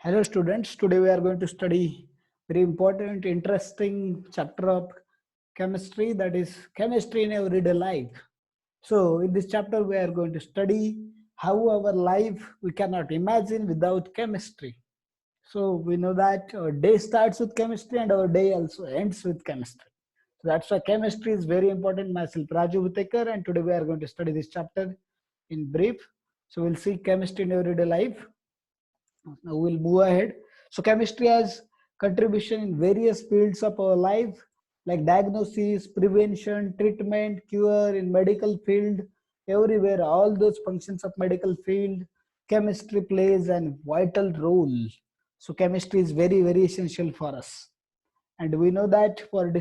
Hello students, today we are going to study very important, interesting chapter of chemistry, that is chemistry in everyday life. So in this chapter we are going to study how our life we cannot imagine without chemistry. So we know that our day starts with chemistry and our day also ends with chemistry. So that's why chemistry is very important. Myself Raju Bhutekar, and today we are going to study this chapter in brief. So we'll see chemistry in everyday life. Now we'll move ahead. So chemistry has contribution in various fields of our life, like diagnosis, prevention, treatment, cure, in medical field, everywhere, all those functions of medical field, chemistry plays an vital role. So chemistry is very, very essential for us. And we know that for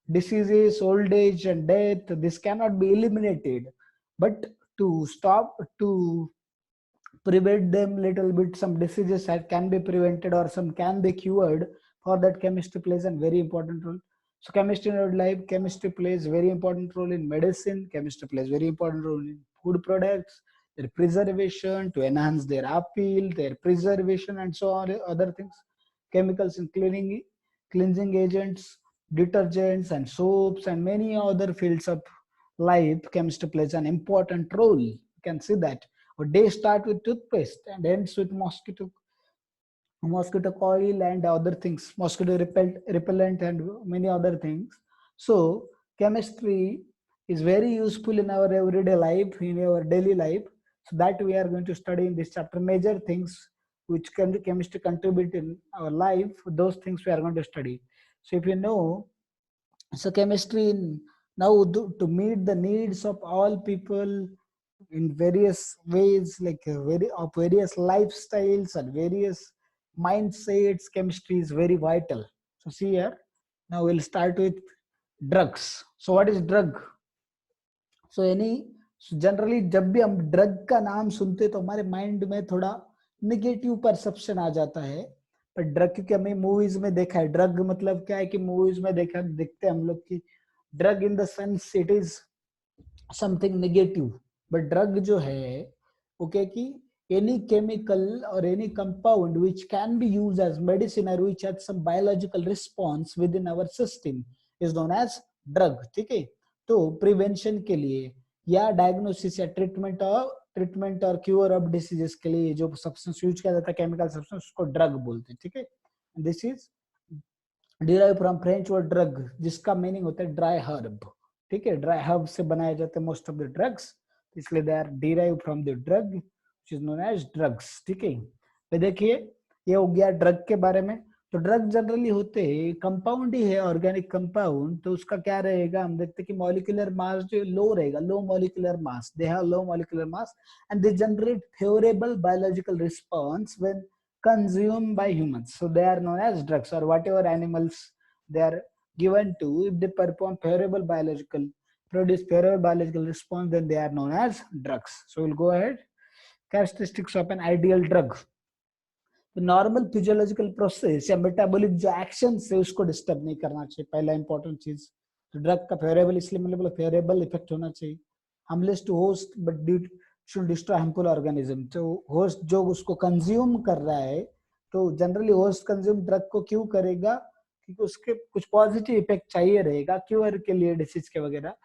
diseases, old age and death, this cannot be eliminated. But to prevent them little bit, some diseases that can be prevented or some can be cured. For that chemistry plays a very important role. So chemistry in our life, chemistry plays very important role in medicine, chemistry plays very important role in food products, their preservation, to enhance their appeal, their preservation, and so on, other things. Chemicals in cleansing agents, detergents and soaps, and many other fields of life, chemistry plays an important role. You can see that our day start with toothpaste and ends with mosquito coil and other things, mosquito repellent and many other things. So chemistry is very useful in our everyday life, in our daily life. So that we are going to study in this chapter, major things which can chemistry contribute in our life. Those things we are going to study. So if you know, so chemistry now to meet the needs of all people in various ways, like various lifestyles and various mindsets, chemistry is very vital. So see here, now we'll start with drugs. So what is drug? So generally जब भी हम drug का नाम सुनते तो हमारे mind में थोड़ा निगेटिव परसेप्शन आ जाता है. पर ड्रग, क्योंकि हमें मूवीज में देखा है, ड्रग मतलब क्या है कि मूवीज में देखते हैं हम लोग की drug in the sense it is something negative. But drug जो है वो क्या कि any chemical or any compound which can be used as medicine or which has some biological response within our system is known as drug. ठीक है, तो prevention के लिए या डायग्नोसिस या ट्रीटमेंट और क्योर ऑफ डिसीजेस के लिए जो सब्सटेंस यूज किया जाता है, केमिकल सब्सटेंस, उसको ड्रग बोलते हैं. ठीक है, this is derive from French word drug, जिसका मीनिंग होता है ड्राई हर्ब. ठीक है, ड्राई हर्ब से बनाए जाते हैं मोस्ट ऑफ द ड्रग्स, इसलिए they are derive from the drug which is known as drugs. ठीक है, तो देखिए ये हो गया ड्रग के बारे में. तो ड्रग जनरली होते हैं कंपाउंड ही है, ऑर्गेनिक कंपाउंड. तो उसका क्या रहेगा, हम देखते हैं कि मॉलिक्यूलर मास जो लो रहेगा, low molecular mass, they have low molecular mass and they generate favourable biological response when consumed by humans. So they are known as drugs, or whatever animals they are given to, if they perform produce favorable biological response, then they are known as drugs. So we'll go ahead. Characteristics of an ideal drug. तो normal physiological process या metabolic जो action है उसको disturb नहीं करना चाहिए, पहला important चीज. तो ड्रग का फेवरेबल, इसलिए मतलब फेवरेबल इफेक्ट होना चाहिए. Harmless to host but they should destroy harmful organism. तो होस्ट जो उसको कंज्यूम कर रहा है, तो जनरली होस्ट कंज्यूम ड्रग को क्यों करेगा, क्योंकि उसके कुछ पॉजिटिव इफेक्ट चाहिए रहेगा क्योर के लिए, डिसीज के वगैरह.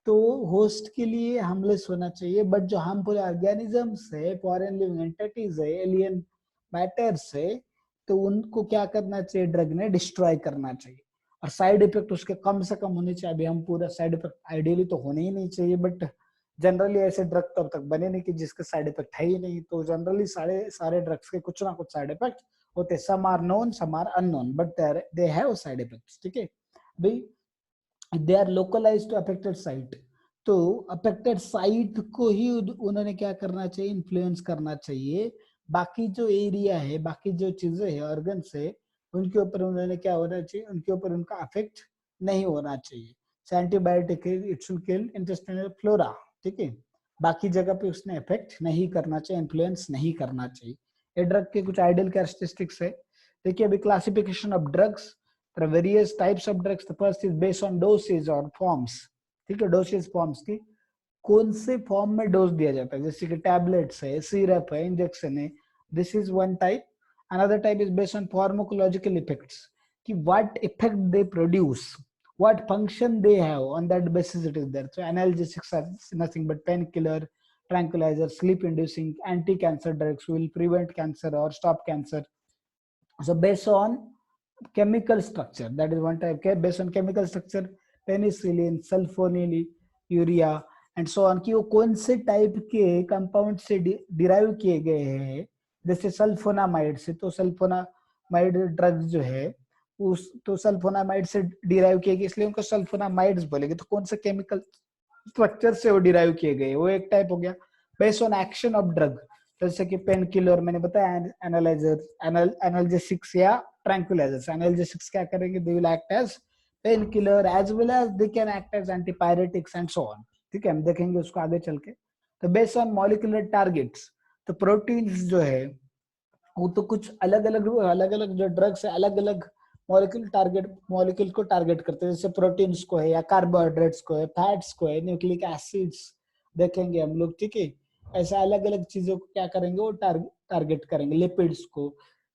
तो होस्ट के लिए हार्मलेस होना चाहिए. बट जो हार्मफुल ऑर्गेनिजम्स है, फॉरेन लिविंग एंटिटीज है, एलियन मैटर्स है, तो उनको क्या करना चाहिए, ड्रग ने डिस्ट्रॉय करना चाहिए. और साइड इफेक्ट उसके कम से कम होने चाहिए. अभी हम पूरा साइड इफेक्ट आइडियली तो होने ही नहीं चाहिए, बट जनरली ऐसे ड्रग तब तक बने नहीं कि जिसके साइड इफेक्ट है ही नहीं. तो जनरली सारे ड्रग्स के कुछ ना कुछ साइड इफेक्ट होते. Some are known, some are unknown, but they have side effects. ठीक है भाई, they are localised to affected site. तो अफेक्टेड साइट को ही उन्होंने क्या करना चाहिए, इन्फ्लुएंस करना चाहिए. बाकी जो एरिया है, बाकी जो चीजें है, ऑर्गन्स है, उनके ऊपर उन्होंने क्या होना चाहिए, उनके ऊपर उनका अफेक्ट नहीं होना चाहिए. Antibiotic it should kill intestinal flora. ठीक है, बाकी जगह पे उसने इफेक्ट नहीं करना चाहिए, इन्फ्लुएंस नहीं करना चाहिए. ये ड्रग के कुछ आइडियल कैरेक्टरिस्टिक्स है. देखिए अभी classification of drugs, there are various types of drugs. The first is based on doses or forms. ठीक है, डोसेज फॉर्म्स की कौन से फॉर्म में डोज दिया जाता है, जैसे कि टैबलेट्स है, सिरप है, इंजेक्शन है, this is one type. Another type is based on pharmacological effects. What effect they produce, what function they have, on that basis it is there. So analgesics are nothing but painkiller, tranquilizer, sleep inducing, anti-cancer drugs will prevent cancer or stop cancer. So based on chemical structure, that is one type. Okay, based on chemical structure, penicillin, sulphonyl, urea and so on, कि वो कौन से type के compound से derive किए गए हैं. जैसे सल्फोनामाइड से, तो सल्फोनामाइड ड्रग्स जो है उस तो सल्फोनामाइड से डिराइव किए गए, इसलिए उनको सल्फोनामाइड्स बोलेंगे. तो कौन से केमिकल स्ट्रक्चर से वो डिराइव किए गए, वो एक टाइप हो गया. Based on action of drug, जैसे कि पेन किलर मैंने बताया, एनालाइजर, एनाल्जेसिक्स या ट्रैंक्विलाइजर्स. एनाल्जेसिक्स क्या करेंगे, they will act as pain killer as well as they can act as antipyretics and so on. ठीक है, हम देखेंगे उसको आगे चल के. तो बेस्ड ऑन मॉलिक्यूलर टारगेट्स, तो प्रोटीन्स जो है वो तो कुछ अलग अलग जो ड्रग्स है अलग अलग मॉलिक्यूल को टारगेट करते हैं. जैसे प्रोटीन्स को है, या कार्बोहाइड्रेट्स को है, फैट्स को है, न्यूक्लिक एसिड्स देखेंगे हम लोग. ठीक है, ऐसा अलग अलग चीजों को क्या करेंगे, वो टारगेट करेंगे, लिपिड्स को.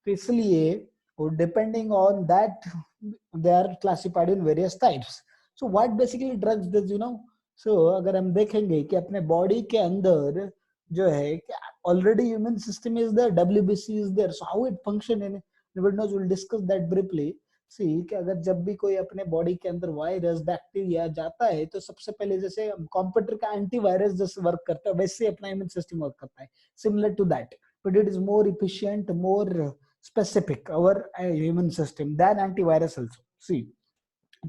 तो इसलिए वो depending on that they are classified in various types. So what basically drugs does, you know. So अगर हम देखेंगे कि अपने बॉडी के अंदर जो है, already human system is there, WBC is there, so how it function in individuals, we'll discuss that briefly. See कि अगर जब भी कोई अपने बॉडी के अंदर वायरस बैक्टीरिया जाता है, तो सबसे पहले जैसे कंप्यूटर का एंटीवायरस जैसे वर्क करता है, वैसे अपना इम्यून सिस्टम वर्क करता है, similar to that, but it is more efficient, more specific our human system then antivirus also. See,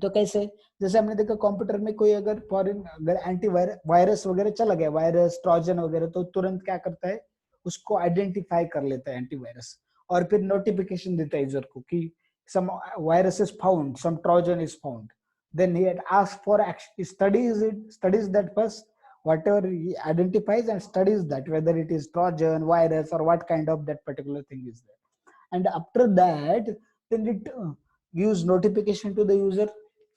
तो कैसे, जैसे हमने देखा कंप्यूटर में कोई अगर फॉरेन अगर वायरस वगैरह चला गया, वायरस ट्रोजन वगैरह, तो तुरंत क्या करता है, उसको आइडेंटिफाई कर लेता है एंटीवायरस, और फिर नोटिफिकेशन देता है यूजर को कि some virus is found, some trojan is found. Then he had asked for action, he studies that first, whatever he identifies, and studies that whether it is trojan, virus, or what kind of that particular thing is there. And after that, then it gives notification to the user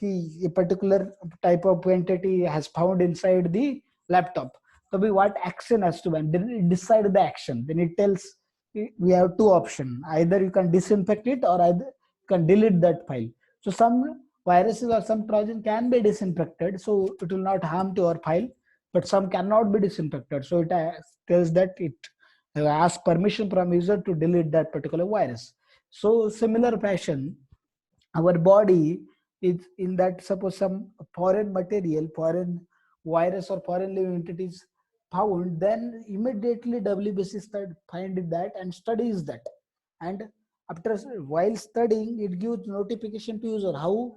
कि a particular type of entity has found inside the laptop. So what action has to be, then it decide the action. Then it tells we have two options: either you can disinfect it, or either you can delete that file. So some viruses or some trojan can be disinfected, so it will not harm to our file, but some cannot be disinfected. So it tells that it asks permission from user to delete that particular virus. So similar fashion, our body is in that, suppose some foreign material, foreign virus or foreign living entities found, then immediately WBC start finding that and studies that. And after, while studying, it gives notification to user how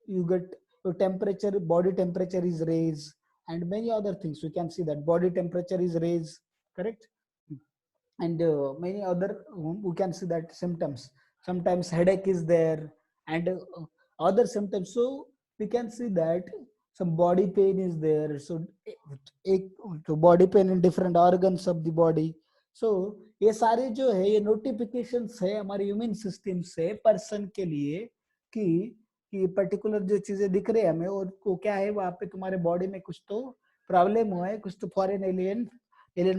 you get your temperature, body temperature is raised, and many other things. We can see that body temperature is raised, correct? And many other, we can see that symptoms. Sometimes headache is there, and other symptoms. So we can see that some body pain is there. So body pain in different organs of the body. So ये सारे जो है, ये notifications है हमारे immune system से person के लिए कि पर्टिकुलर जो चीजें दिख रही है हमें, और को क्या है, वहां पे तुम्हारे बॉडी में कुछ तो प्रॉब्लम हुआ है, कुछ तो फॉरेन एलियन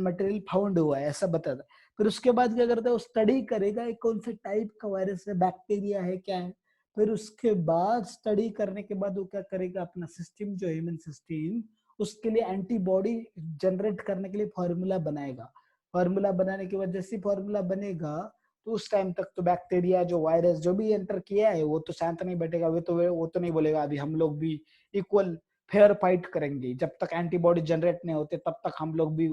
मटेरियल फाउंड हुआ है, ऐसा बताता है. फिर उसके बाद क्या करता है, वो स्टडी करेगा कौन से टाइप का वायरस है, बैक्टीरिया है, क्या है. फिर उसके बाद स्टडी करने के बाद वो क्या करेगा, अपना सिस्टम जो ह्यूमन सिस्टम, उसके लिए एंटीबॉडी जनरेट करने के लिए फॉर्मूला बनाएगा. फॉर्मूला बनाने के बाद जैसे फॉर्मूला बनेगा, तो उस टाइम तक तो बैक्टीरिया जो वायरस जो भी एंटर किया है, वो तो शांत नहीं बैठेगा, वो तो नहीं बोलेगा अभी हम लोग भी इक्वल फेयर फाइट करेंगे. जब तक एंटीबॉडी जनरेट नहीं होते, तब तक हम लोग भी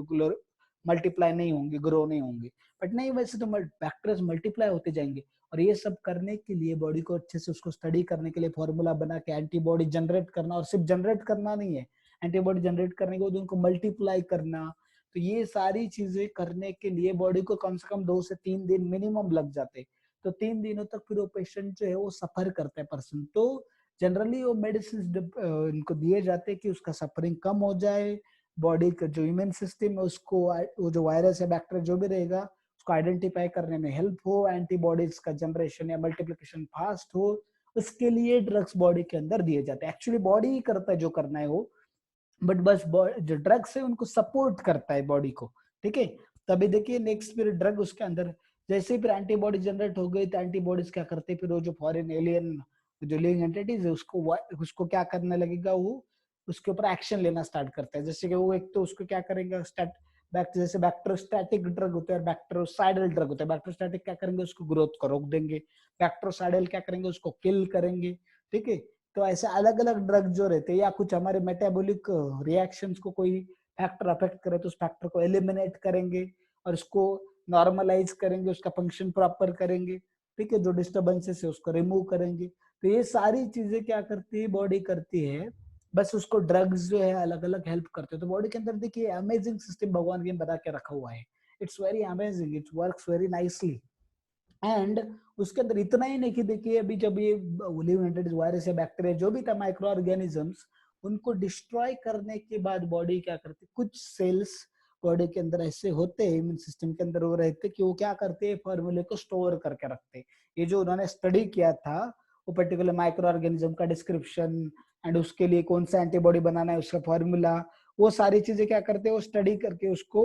मल्टीप्लाई नहीं होंगे, ग्रो नहीं होंगे. बट नहीं, वैसे तो बैक्टीरिया मल्टीप्लाई होते जाएंगे. और ये सब करने के लिए बॉडी को अच्छे से उसको स्टडी करने के लिए फॉर्मूला बना के एंटीबॉडी जनरेट करना, और सिर्फ जनरेट करना नहीं है, एंटीबॉडी जनरेट करने के बाद उनको मल्टीप्लाई करना. तो ये सारी चीजें करने के लिए बॉडी को कम से कम 2 से 3 दिन मिनिमम लग जाते. तो 3 दिनों तक फिर वो पेशेंट जो है वो सफर करता है पर्सन. तो जनरली वो मेडिसिन इनको दिए जाते हैं कि उसका सफरिंग कम हो जाए, बॉडी का जो इम्यून सिस्टम है उसको वो जो वायरस या बैक्टीरिया जो भी रहेगा उसको आइडेंटिफाई करने में हेल्प हो, एंटीबॉडीज का जनरेशन या मल्टीप्लिकेशन फास्ट हो. उसके लिए ड्रग्स बॉडी के अंदर दिए जाते हैं. एक्चुअली बॉडी ही करता है जो करना है वो, बट बस जो ड्रग्स है उनको सपोर्ट करता है बॉडी को. ठीक है, तभी देखिए नेक्स्ट फिर ड्रग उसके अंदर, जैसे ही फिर एंटीबॉडी जनरेट हो गई तो एंटीबॉडीज क्या करते हैं, फिर वो जो फॉरेन एलियन जो लिविंग एंटिटीज है उसको क्या करने लगेगा, वो उसके ऊपर एक्शन लेना स्टार्ट करता है। जैसे कि वो एक तो उसको क्या करेंगे, जैसे बैक्टेरोस्टैटिक ड्रग होते हैं, बैक्टेरोसाइडल ड्रग होते हैं। बैक्टेरोस्टैटिक क्या करेंगे, उसको ग्रोथ को रोक देंगे। बैक्टेरोसाइडल क्या करेंगे, उसको किल करेंगे। ठीक है, तो ऐसे अलग अलग ड्रग जो रहते हैं, या कुछ हमारे मेटाबॉलिक रिएक्शंस को कोई फैक्टर अफेक्ट करे तो उस फैक्टर को एलिमिनेट करेंगे और उसको नॉर्मलाइज करेंगे, उसका फंक्शन प्रॉपर करेंगे। ठीक है, जो डिस्टर्बेंसेस है उसको रिमूव करेंगे। तो ये सारी चीजें क्या करती है, बॉडी करती है। बस उसको ड्रग्स जो है अलग अलग हेल्प करते हैं। तो बॉडी के अंदर देखिए अमेजिंग सिस्टम भगवान ने बता के रखा हुआ है। It's very amazing, it works very nicely. And उसके अंदर इतना ही नहीं कि देखिए अभी जब ये लिविंग एंटिटीज, वायरस या बैक्टीरिया जो भी था, माइक्रो ऑर्गेनिजम्स, उनको डिस्ट्रॉय करने के बाद बॉडी क्या करती, कुछ सेल्स बॉडी के अंदर ऐसे होते हैं, इम्यून सिस्टम के अंदर वो रहते कि वो क्या करते हैं, फॉर्मूले को स्टोर करके रखते हैं। ये जो उन्होंने स्टडी किया था, वो पर्टिकुलर माइक्रो ऑर्गेनिज्म का डिस्क्रिप्शन एंड उसके लिए कौन सा एंटीबॉडी बनाना है, उसका फॉर्मूला, वो सारी चीजें क्या करते हैं, वो स्टडी करके उसको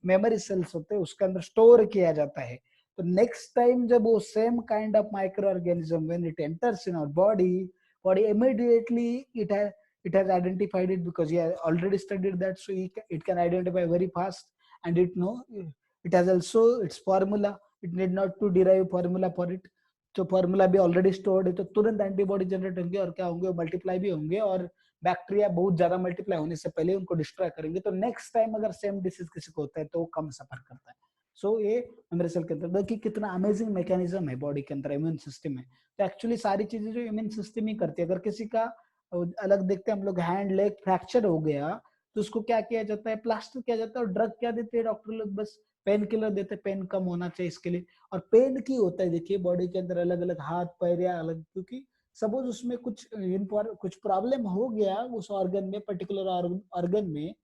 मेमोरी सेल्स होते हैं उसके अंदर स्टोर किया जाता है। तो नेक्स्ट टाइम जब वो same kind of micro organism when it enters in our body immediately it has identified it, because he has already studied that, so it can identify very fast. And it has also its formula, it need not to derive formula for it। तो formula भी already stored है, तो तुरंत antibody generate होंगे और क्या होंगे, multiply भी होंगे, और बैक्टीरिया बहुत ज्यादा मल्टीप्लाई होने से पहले उनको डिस्ट्रॉय करेंगे। तो नेक्स्ट टाइम अगर सेम डिसीज किसी को होता है तो वो कम सफर करता है। सो ये मेरे सेल के अंदर देखिए कितना अमेजिंग मैकेनिज्म है बॉडी के अंदर, इम्यून सिस्टम है। तो एक्चुअली सारी चीजें जो इम्यून सिस्टम ही करती है। अगर किसी का अलग देखते हैं हम लोग, हैंड लेग फ्रैक्चर हो गया, तो उसको क्या किया जाता है, प्लास्टर किया जाता है, और ड्रग क्या देते हैं डॉक्टर लोग, बस पेन किलर देते हैं, पेन कम होना चाहिए इसके लिए। और पेन की होता है देखिए बॉडी के अंदर अलग अलग हाथ पैर या अलग, क्योंकि सपोज उसमें कुछ प्रॉब्लम हो गया उस ऑर्गन में, पर्टिकुलर ऑर्गन में,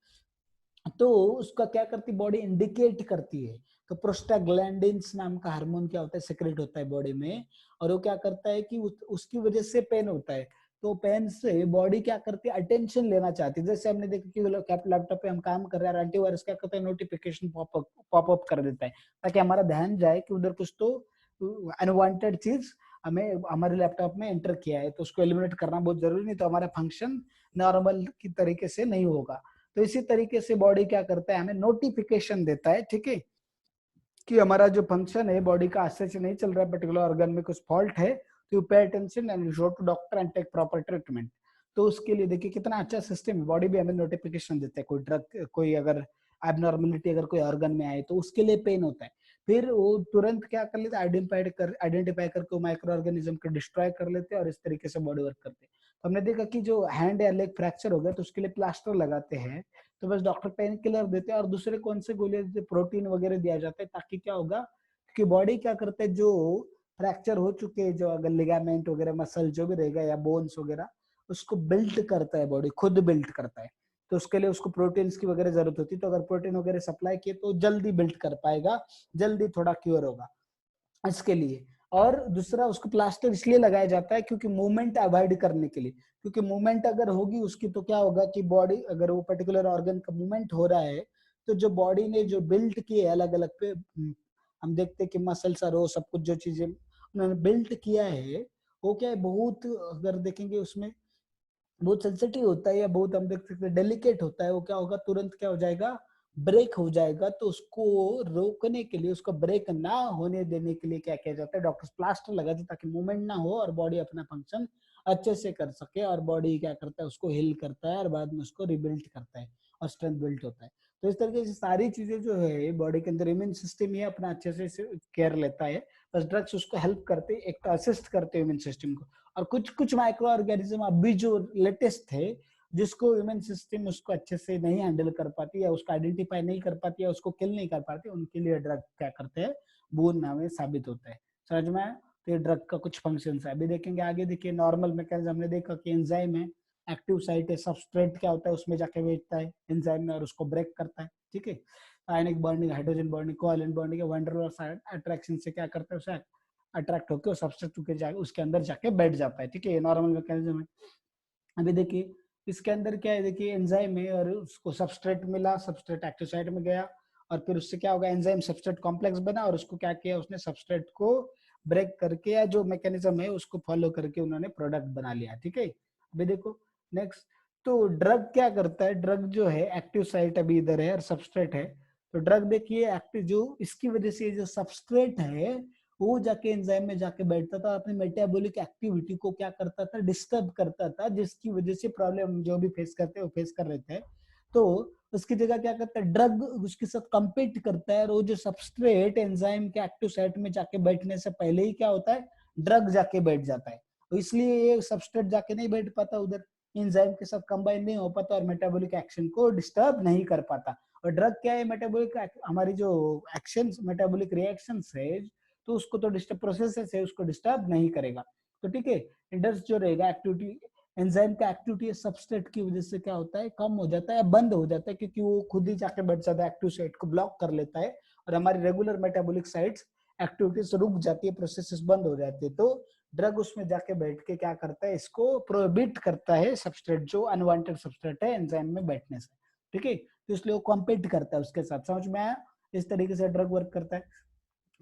तो उसका क्या करती बॉडी, इंडिकेट करती है। तो प्रोस्टाग्लैंडिन्स नाम का हार्मोन क्या होता है, सेक्रेट होता है बॉडी में, और वो क्या करता है कि उसकी वजह से पेन होता है। तो पेन से बॉडी क्या करती है, अटेंशन लेना चाहती है। जैसे हमने देखा कि लैपटॉप पे हम काम कर रहे हैं, एंटीवायरस क्या करता है, नोटिफिकेशन पॉपअप कर देता है, ताकि हमारा ध्यान जाए कि उधर कुछ तो अनवांटेड चीज हमें हमारे लैपटॉप में एंटर किया है, तो उसको एलिमिनेट करना बहुत जरूरी, नहीं तो हमारा फंक्शन नॉर्मल की तरीके से नहीं होगा। तो इसी तरीके से बॉडी क्या करता है, हमें नोटिफिकेशन देता है, ठीक है, कि हमारा जो फंक्शन है बॉडी का अच्छे से नहीं चल रहा है, पर्टिकुलर ऑर्गन में कुछ फॉल्ट है, तो you pay attention and go to doctor and take proper treatment. तो उसके लिए देखिए कितना अच्छा सिस्टम है, बॉडी भी हमें नोटिफिकेशन देता है, कोई ड्रग, कोई अगर एबनॉर्मलिटी अगर कोई ऑर्गन में आए तो उसके लिए पेन होता है, फिर वो तुरंत क्या कर लेते हैं, आइडेंटिफाई करके माइक्रो ऑर्गेनिज्म को डिस्ट्रॉय कर लेते हैं, और इस तरीके से बॉडी वर्क करते हैं। तो हमने देखा कि जो हैंड या लेग फ्रैक्चर हो गया तो उसके लिए प्लास्टर लगाते हैं, तो बस डॉक्टर पेन किलर देते हैं, और दूसरे कौन से गोली, प्रोटीन वगैरह दिया जाता है, ताकि क्या होगा, क्योंकि बॉडी क्या करते हैं, जो फ्रैक्चर हो चुके हैं, जो अगर लिगामेंट वगैरह, मसल जो भी रहेगा या बोन्स वगैरह, उसको बिल्ड करता है, बॉडी खुद बिल्ड करता है। तो उसके लिए उसको प्रोटीन्स की वगैरह जरूरत होती है, तो अगर प्रोटीन वगैरह सप्लाई किए तो जल्दी बिल्ड कर पाएगा, जल्दी थोड़ा क्योर होगा इसके लिए। और दूसरा, उसको प्लास्टर इसलिए लगाया जाता है क्योंकि मूवमेंट अवॉइड करने के लिए, क्योंकि मूवमेंट अगर होगी उसकी तो क्या होगा कि बॉडी, अगर वो पर्टिकुलर ऑर्गन का मूवमेंट हो रहा है, तो जो बॉडी ने जो बिल्ड किए अलग अलग पे, हम देखते हैं कि मसल्स और वो सब कुछ जो चीजें उन्होंने बिल्ड किया है, वो क्या है, बहुत अगर देखेंगे उसमें बहुत सेंसिटिव होता है, या बहुत हम देख सकते हैं डेलिकेट होता है, वो क्या होगा, तुरंत क्या हो जाएगा, ब्रेक हो जाएगा। तो उसको रोकने के लिए, उसको ब्रेक ना होने देने के लिए क्या किया जाता है, डॉक्टर्स प्लास्टर लगाते हैं, ताकि मूवमेंट ना हो और बॉडी अपना फंक्शन अच्छे से कर सके, और बॉडी क्या करता है, उसको हिल करता है और बाद में उसको रिबिल्ड करता है और स्ट्रेंथ बिल्ड होता है। तो इस तरीके से सारी चीजें जो है बॉडी के अंदर, इम्यून सिस्टम ही अपना अच्छे से केयर लेता है, बस ड्रग्स उसको हेल्प करते, एक तो असिस्ट करते हैं इम्यून सिस्टम को। और कुछ कुछ माइक्रो ऑर्गेनिज्म अभी जो लेटेस्ट थे, जिसको इम्यून सिस्टम उसको अच्छे से नहीं हैंडल कर पाती, या उसको आइडेंटिफाई नहीं कर पाती, या उसको किल नहीं कर पाती, उनके लिए ड्रग क्या करते हैं, बून में साबित होता है। समझ में आया? तो ये ड्रग का कुछ फंक्शन है, अभी देखेंगे आगे। देखिए नॉर्मल मैकेनिज्म हमने देखा कि एंजाइम है, एक्टिव साइट है, सबस्ट्रेट क्या होता है उसमें जाके बैठता है एंजाइम में और उसको ब्रेक करता है, ठीक है। Ionic bonding, hydrogen bonding, covalent bonding, van der Waals attraction से क्या करता है, उसे अट्रैक्ट होकर सब्सटेंस के जाके उसके अंदर जाके बैठ जाता है, ठीक है, ये नॉर्मल मैकेनिज्म है। अभी देखिए इसके अंदर क्या है, देखिए एंजाइम है और उसको सबस्ट्रेट मिला, सबस्ट्रेट एक्टिव साइट में गया, और फिर उससे क्या होगा, एंजाइम सबस्ट्रेट कॉम्प्लेक्स बना और उसको क्या किया उसने, सबस्ट्रेट को ब्रेक करके या जो मैकेनिज्म है उसको फॉलो करके उन्होंने प्रोडक्ट बना लिया। ठीक है, अभी देखो नेक्स्ट, तो ड्रग क्या करता है, ड्रग जो है एक्टिव साइट अभी इधर है और सबस्ट्रेट है, तो ड्रग देखिए एक्टिव, जो इसकी वजह से जो सबस्ट्रेट है वो जाके एंजाइम में जाके बैठता था, अपनी मेटाबॉलिक एक्टिविटी को क्या करता था, डिस्टर्ब करता था, जिसकी वजह से प्रॉब्लम जो भी फेस करते हैं वो फेस कर रहे थे। तो उसकी जगह क्या करता है, ड्रग उसके साथ कंपीट करता है, और वो जो सबस्ट्रेट एंजाइम के एक्टिव साइट में जाके बैठने से पहले ही क्या होता है, ड्रग जाके बैठ जाता है, तो इसलिए ये सबस्ट्रेट जाके नहीं बैठ पाता उधर, एंजाइम के साथ कंबाइन नहीं हो पाता और मेटाबॉलिक एक्शन को डिस्टर्ब नहीं कर पाता। और ड्रग क्या है, मेटाबॉलिक हमारी जो एक्शंस, मेटाबॉलिक रिएक्शंस है, तो उसको तो डिस्टर्ब, प्रोसेसेस है उसको डिस्टर्ब नहीं करेगा। तो ठीक है, इंडस जो रहेगा एक्टिविटी, एंजाइम का एक्टिविटी सबस्ट्रेट की वजह से क्या होता है, कम हो जाता है, बंद हो जाता है, क्योंकि वो खुद ही जाके बैठ जाता है, एक्टिव साइट को ब्लॉक कर लेता है और हमारी रेगुलर मेटाबॉलिक साइट्स एक्टिविटीज रुक जाती है, प्रोसेसेस बंद हो जाती है। तो ड्रग उसमें जाके बैठ के क्या करता है, इसको प्रोहिबिट करता है, सबस्ट्रेट जो अनवांटेड सबस्ट्रेट है एंजाइम में बैठने से। ठीक है, तो इसलिए वो कॉम्पीट करता है उसके साथ, समझ में आया, इस तरीके से ड्रग वर्क करता है।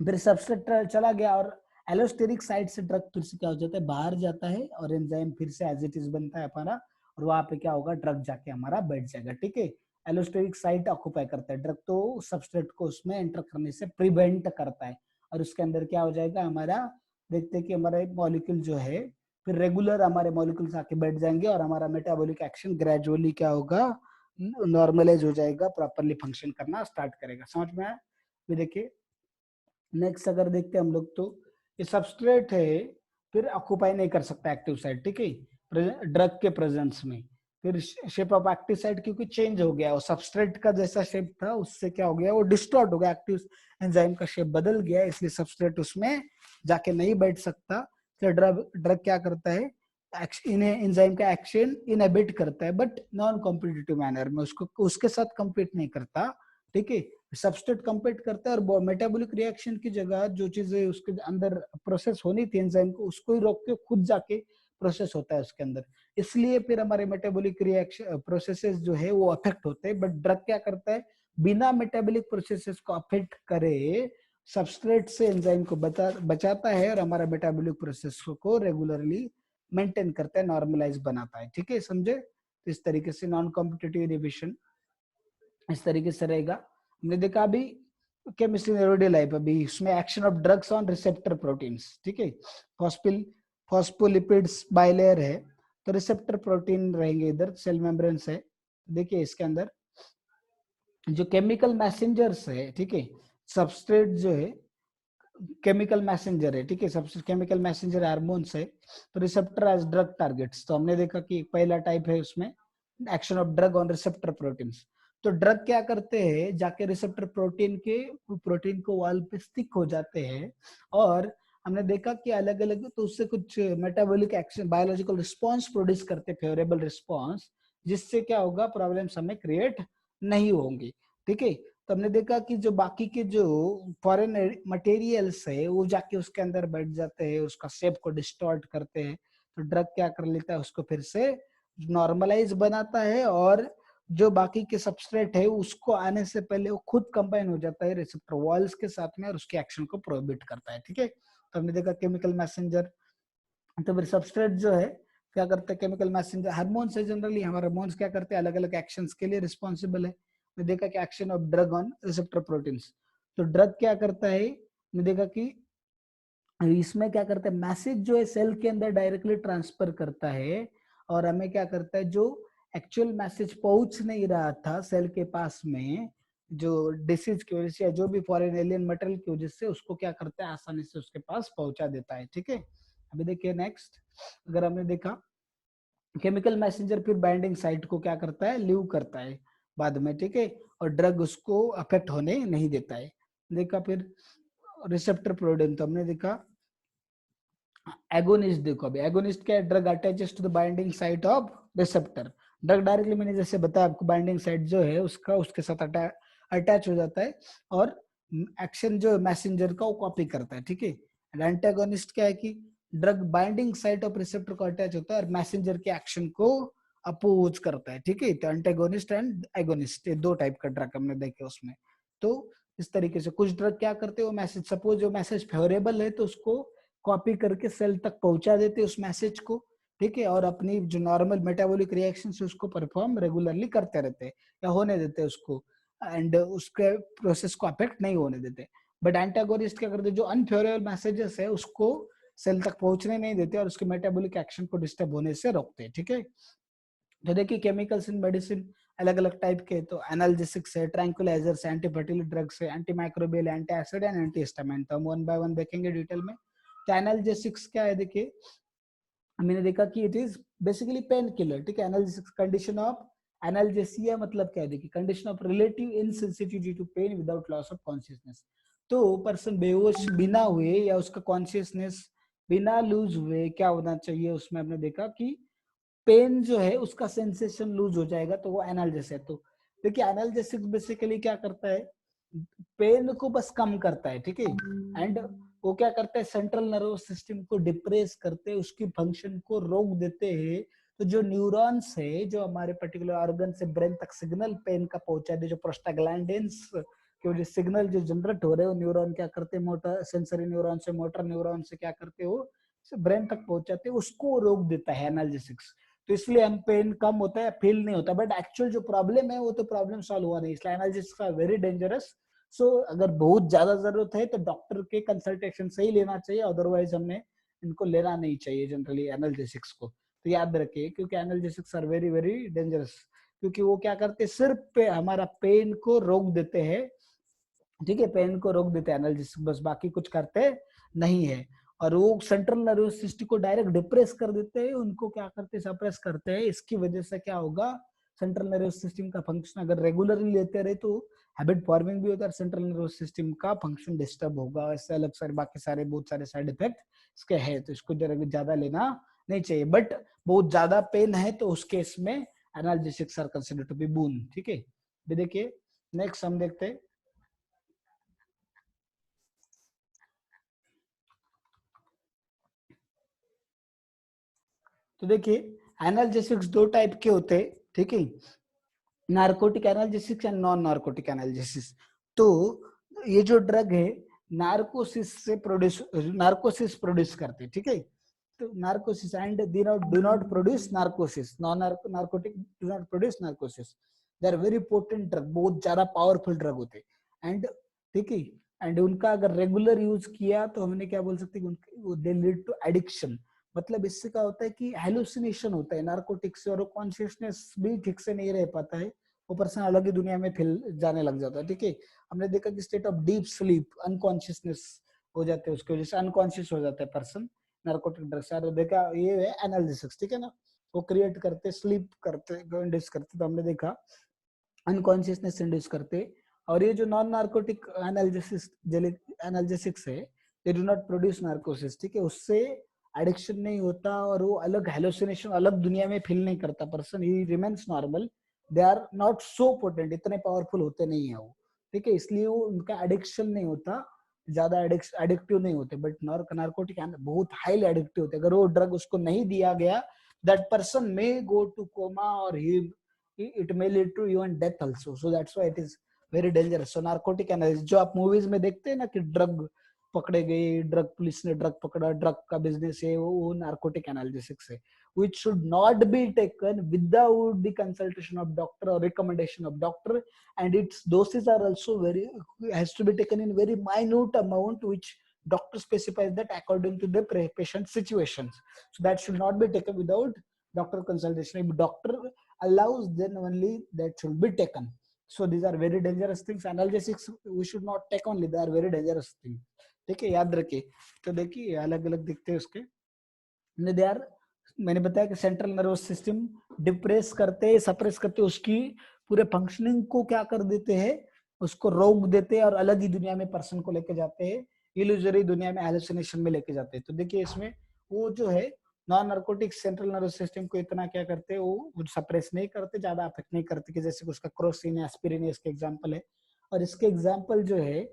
फिर सबस्ट्रेट चला गया और एलोस्टेरिक साइड से ड्रग फिर से क्या हो जाता है, बाहर जाता है और एंजाइम फिर से एज इट इज बनता है हमारा, और वहां पे क्या होगा, ड्रग जाके हमारा बैठ जाएगा। ठीक है, एलोस्टेरिक साइट ऑक्यूपाई करता है ड्रग, तो सबस्ट्रेट को उसमें एंटर करने से प्रिवेंट करता है, और उसके अंदर क्या हो जाएगा हमारा, देखते हैं कि हमारा एक मॉलिक्यूल जो है फिर रेगुलर हमारे मॉलिक्यूल्स आके बैठ जाएंगे और हमारा मेटाबॉलिक एक्शन ग्रेजुअली क्या होगा, नॉर्मलाइज हो जाएगा, प्रॉपरली फंक्शन करना स्टार्ट करेगा। समझ में आया? फिर देखिए नेक्स्ट अगर देखते हैं हम लोग, तो ये सबस्ट्रेट है फिर ऑक्यूपाई नहीं कर सकता एक्टिव साइट। ठीक है, ड्रग के प्रेजेंस में फिर शेप ऑफ एक्टिव साइट क्योंकि चेंज हो गया, और सबस्ट्रेट का जैसा शेप था उससे क्या हो गया, वो डिस्टॉर्ट हो गया, एक्टिव एंजाइम का शेप बदल गया, इसलिए सबस्ट्रेट उसमें जाके नहीं बैठ सकता। तो ड्रग ड्रग क्या करता है, एंजाइम का एक्शन इनहिबिट करता है, बट नॉन कॉम्पिटिटिव मैनर में, उसको उसके साथ कम्पीट नहीं करता। ठीक है, सबस्ट्रेट कम्पीट करता है और मेटाबॉलिक रिएक्शन की जगह जो चीजें उसके अंदर प्रोसेस होनी थी एंजाइम को, उसको ही रोक के खुद जाके प्रोसेस होता है उसके अंदर, इसलिए फिर हमारे मेटाबॉलिक रिएक्शन प्रोसेसेस जो है वो अफेक्ट होते हैं। बट ड्रग क्या करता है, बिना मेटाबॉलिक प्रोसेसेस को अफेक्ट करे सबस्ट्रेट से एंजाइम को बचाता है और हमारा मेटाबॉलिक प्रोसेस को रेगुलरली मेंटेन करता है, नॉर्मलाइज बनाता है। ठीक है, समझे? तो इस तरीके से नॉन कॉम्पिटिटिव इनहिबिशन इस तरीके से रहेगा। हमने देखा अभी केमिस्ट्री इन एवरीडे लाइफ, अभी इसमें action of drugs on receptor proteins. ठीक है, फॉस्फोलिपिड्स बाइलेयर है, तो रिसेप्टर प्रोटीन रहेंगे इधर, सेल मेम्ब्रेन से। देखिए इसके अंदर जो केमिकल मैसेंजर्स है, ठीक है, सबस्ट्रेट जो है केमिकल मैसेंजर है, ठीक है, सबसे केमिकल मैसेंजर हार्मोन्स है, तो रिसेप्टर एज ड्रग टारगेट्स। तो हमने देखा कि पहला टाइप है उसमें action of drug on receptor proteins. तो ड्रग क्या करते हैं, जाके रिसेप्टर प्रोटीन को वॉल पे स्टिक हो जाते हैं, और हमने देखा कि अलग अलग, तो उससे कुछ metabolic action, biological response produce करते, फेवरेबल रिस्पॉन्स, जिससे क्या होगा, प्रॉब्लम्स हमें क्रिएट नहीं होंगी। ठीक है, तो हमने देखा कि जो बाकी के जो फॉरेन मटेरियल्स है वो जाके उसके अंदर बैठ जाते हैं, उसका शेप को डिस्टॉर्ट करते हैं, तो ड्रग क्या कर लेता है, उसको फिर से नॉर्मलाइज बनाता है, और जो बाकी के सबस्ट्रेट है उसको आने से पहले वो खुद कंबाइन हो जाता है रिसेप्टर वॉल्स के साथ में और उसके एक्शन को प्रोहिबिट करता है। ठीक है, तो हमने देखा केमिकल मैसेंजर, तो फिर सबस्ट्रेट जो है क्या करते हैं, केमिकल मैसेंजर हार्मोन्स है, जनरली हमारे हार्मोन्स क्या करते हैं, अलग अलग एक्शंस के लिए रिस्पॉन्सिबल है। हमने देखा कि action of drug on receptor proteins, तो ड्रग क्या करता है, हमने देखा कि इसमें क्या करता है, मैसेज जो है सेल के अंदर डायरेक्टली ट्रांसफर करता है, और हमें क्या करता है, जो एक्चुअल मैसेज पहुंच नहीं रहा था सेल के पास में, जो डिसीज की वजह से या जो भी फॉरेन एलियन मटेरियल की वजह से, उसको क्या करता है, आसानी से उसके पास पहुंचा देता है। ठीक है, अभी देखिए नेक्स्ट, अगर हमने देखा केमिकल मैसेंजर फिर बाइंडिंग साइट को क्या करता है, लीव करता है बाद में। ठीक है, और ड्रग उसको अफेक्ट होने नहीं देता है। देखा फिर रिसेप्टर प्रोटीन, तो हमने देखा एगोनिस्ट। देखो अभी एगोनिस्ट क्या है, drug attaches to the binding site of receptor, drug directly, मैंने जैसे बताया आपको, बाइंडिंग साइट जो है उसका उसके साथ अटैच हो जाता है, और एक्शन जो मैसेंजर का वो कॉपी करता है। ठीक है, एंटागोनिस्ट क्या है कि drug binding site of receptor को अटैच होता है और मैसेंजर के एक्शन को अपोज करता है। ठीक है, तो एंटागोनिस्ट एंड एगोनिस्ट, ये दो टाइप का ड्रग हमने देखे उसमें। तो इस तरीके से कुछ ड्रग क्या करते हैं, वो मैसेज, सपोज जो मैसेज फेवरेबल है तो उसको कॉपी करके सेल तक पहुंचा देते उस मैसेज को, ठीक है, और अपनी जो नॉर्मल मेटाबॉलिक रिएक्शन है उसको परफॉर्म रेगुलरली करते रहते हैं या होने देते हैं उसको, एंड उसके प्रोसेस को अफेक्ट नहीं होने देते। बट एंटागोनिस्ट क्या करते हैं, जो अनफेवरेबल मैसेजेस है उसको सेल तक पहुंचने नहीं देते और उसके मेटाबॉलिक एक्शन को डिस्टर्ब होने से रोकते हैं, ठीक है। तो देखिए केमिकल्स इन मेडिसिन अलग अलग टाइप के, तो एनाल्जेसिक्स है, ट्रैंक्विलाइजर्स, एंटी फर्टिलिटी ड्रग्स है, anti microbial, anti acid and anti histamine. तो हम वन बाय वन देखेंगे डिटेल में। तो एनाल्जेसिक्स क्या है, देखिए मैंने देखा कि it is basically pain killer, ठीक है। एनाल्जेसिक्स कंडीशन ऑफ एनाल्जेसिया मतलब क्या है, देखिए condition of relative insensitivity to pain without loss of consciousness. तो पर्सन बेहोश बिना हुए या उसका कॉन्शियसनेस बिना लूज हुए क्या होना चाहिए, उसमें हमने देखा कि पेन जो है उसका सेंसेशन लूज हो जाएगा, तो वो एनाल्जेसिक है। तो देखिए एनाल्जेसिक बेसिकली क्या करता है, पेन को बस कम करता है, ठीक है। एंड वो क्या करता है, सेंट्रल नर्वस सिस्टम को डिप्रेस करते हैं, उसकी फंक्शन को रोक देते हैं। तो जो न्यूरॉन्स है जो हमारे पर्टिकुलर ऑर्गन से ब्रेन तक सिग्नल पेन का पहुंचाते हैं, जो प्रोस्टाग्लैंडिन्स के जो सिग्नल जो जनरेट हो रहे हैं, वो न्यूरॉन क्या करते हैं, मोटर सेंसरी न्यूरॉन से मोटर न्यूरॉन से क्या करते हो, ब्रेन तक पहुंचाते हैं, उसको रोक देता है एनाल्जेसिक्स। तो इसलिए हम पेन कम होता है, फील नहीं होता, बट एक्चुअल जो प्रॉब्लम है वो तो प्रॉब्लम सॉल्व हुआ नहीं, इसलिए एनाल्जेसिक्स आर वेरी डेंजरस। सो अगर बहुत ज्यादा जरूरत है तो डॉक्टर के कंसल्टेशन से ही लेना चाहिए, अदरवाइज हमने इनको लेना नहीं चाहिए जनरली एनाल्जेसिक्स को। तो याद रखिए क्योंकि analgesics are very very dangerous, क्योंकि वो क्या करते हैं, सिर्फ पे हमारा पेन को रोक देते हैं, ठीक है, पेन को रोक देते हैं एनाल्जेसिक, बस बाकी कुछ करते नहीं है। और वो सेंट्रल नर्वस सिस्टम को डायरेक्ट डिप्रेस कर देते हैं, उनको क्या करते हैं, सप्रेस करते हैं। इसकी वजह से क्या होगा, सेंट्रल नर्वस सिस्टम का फंक्शन अगर रेगुलरली लेते रहे तो हैबिट फॉर्मिंग भी होता है, सेंट्रल नर्वस सिस्टम का फंक्शन डिस्टर्ब होगा। इससे अलग सारे बाकी सारे बहुत सारे साइड इफेक्ट इसके हैं, तो इसको ज्यादा लेना नहीं चाहिए। बट बहुत ज्यादा पेन है तो उस केस में analgesics are consider to be boon, ठीक है। भी देखिए नेक्स्ट हम देखते हैं। तो देखिए एनाल्जेसिक्स दो टाइप के होते हैं, ठीक है, narcotic analgesics and non narcotic analgesics. तो ये जो ड्रग है नार्कोसिस प्रोड्यूस करते हैं, ठीक है। तो narcosis and do not produce narcosis, non narcotic do not produce narcosis. They are very potent drug, बहुत ज्यादा पावरफुल ड्रग होते हैं। एंड ठीक है, एंड उनका अगर रेगुलर यूज किया तो हमने क्या बोल सकते हैं, दे लीड टू एडिक्शन। मतलब इससे क्या होता है कि हेलुसिनेशन होता है नार्कोटिक से, और कॉन्शियसनेस भी ठीक से नहीं रह पाता है, वो पर्सन अलग ही दुनिया में फिर जाने लग जाता है, ठीक है। हमने देखा कि state of deep sleep, unconsciousness हो जाते हैं, उसकी वजह से अनकॉन्शियस हो जाता है पर्सन नार्कोटिक ड्रग्स। यार देखा ये है एनालिसिस, ठीक है ना, वो क्रिएट करते, स्लीप करते, इंड्यूस करते, तो हमने देखा अनकॉन्शियसनेस इंड्यूस करते। और ये जो नॉन नार्कोटिक एनाल्जेसिक्स है, they do not produce narcosis, ठीक है, उससे एडिक्शन नहीं होता और वो अलग हेलोसिनेशन, अलग दुनिया में फील नहीं करता person, he remains normal. They are not so potent, इतने पावरफुल होते नहीं है वो, ठीक है, इसलिए वो उनका एडिक्शन नहीं होता, ज्यादा एडिक्टिव नहीं होते। बट नार्कोटिक बहुत हाईली एडिक्टिव होते, अगर वो ड्रग उसको नहीं दिया गया, that person may go two comma और ही it may lead to even death also, so that's why it is very dangerous. So narcotic analysis जो आप मूवीज में देखते हैं ना कि ड्रग पकड़े गए, ड्रग पुलिस ने ड्रग पकड़ा, ड्रग का बिजनेस है, वो नार्कोटिक एनालिसिस है, which should not be taken without the consultation of doctor or recommendation of doctor, and its doses are also very, has to be taken in very minute amount, which doctor specifies that according to the patient situations. So that should not be taken without doctor consultation. If doctor allows, then only that should be taken. So these are very dangerous things. Analgesics we should not take only, they are very dangerous things, ठीक है, याद रखिए। तो देखिए अलग अलग दिखते हैं उसके, दे आर, मैंने बताया कि सेंट्रल नर्वस सिस्टम डिप्रेस करते, सप्रेस करते, उसकी पूरे फंक्शनिंग को क्या कर देते हैं, उसको रोक देते हैं और अलग ही दुनिया में पर्सन को लेके जाते हैं, इल्यूजरी दुनिया में, हेलुसिनेशन में लेके जाते हैं। तो देखिए इसमें वो जो है non narcotic central nervous system को इतना क्या करते हैं, वो सप्रेस नहीं करते, ज्यादा अफेक्ट नहीं करते, कि जैसे उसका क्रोसिन, एस्पिरिन इसके एग्जांपल है। और इसके एग्जांपल जो है